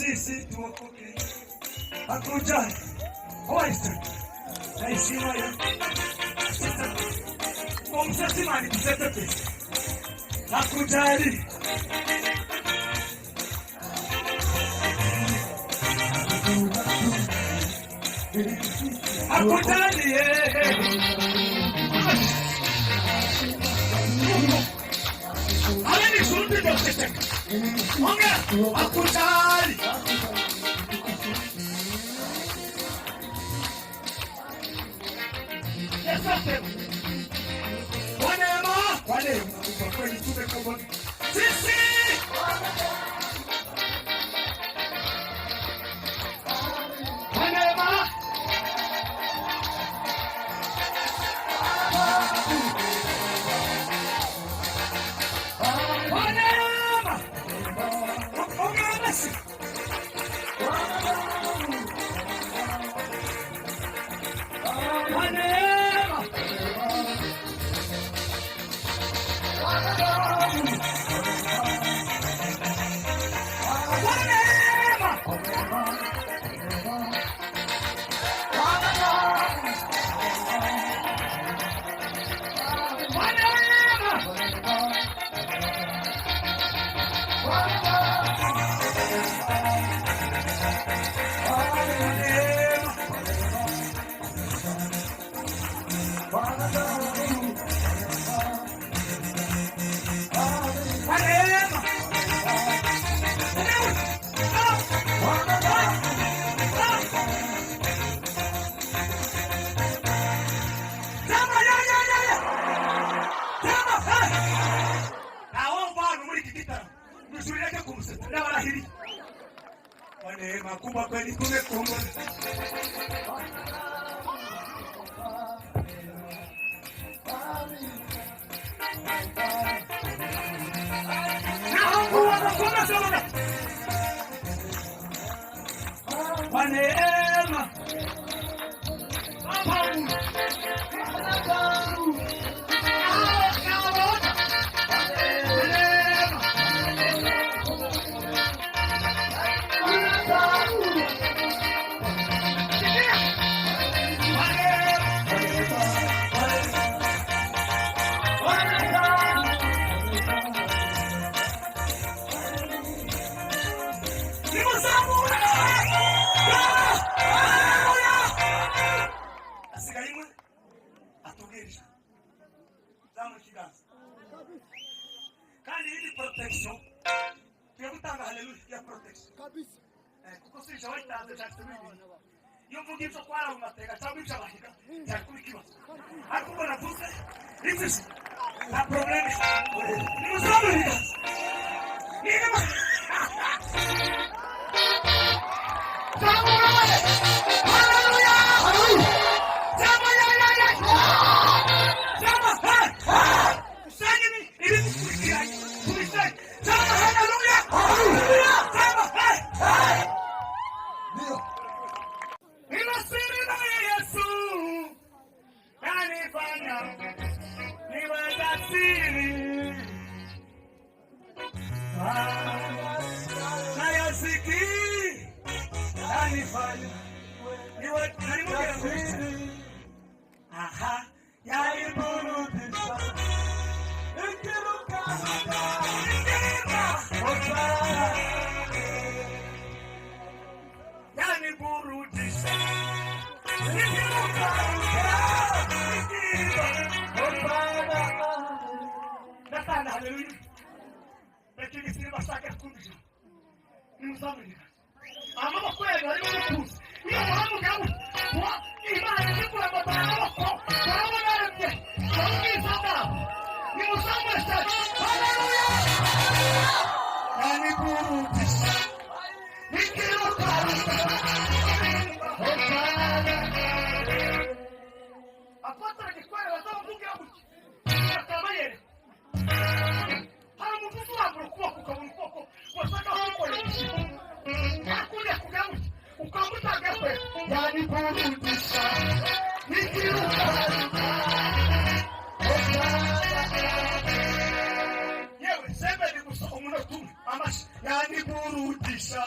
sisi tuokoke. Hakujali Oyster na heshima ya sasa umsatimani kusetete. Hakujali hakujali aleni suruti dokete onga hakujali wale kwa kweli tumekabwa sisi makubwa kweli kumekumbwa. Kwa neema kandi hili protection tuyagutanga haleluya ya protection kabisa kukosisha waitaze chatumini yumvuga ibyo kwara mu mateka cyangwa ibyo abahiga cyakurikiba ariko navuze this la problème nous sommes là aha yari burudisha ikiruka yani burudisha ikiruka natana haleluya lakini si bashaka kumbisha nimzamini ama kweli alikuwa ni mwanangu yangu kwa imani siku ya baba yako kama nani kwa sasa ni msambo sasa haleluya yani kurudisha nikiruka apata ni kwa wazao mungu yangu kama yeye hamu mtu hapo kwa mkoko wasaka huko hakuna kugawa ukamuta gape yani kurudisha nikiruka yewe sema ni kusoma tu amash yani kurudisha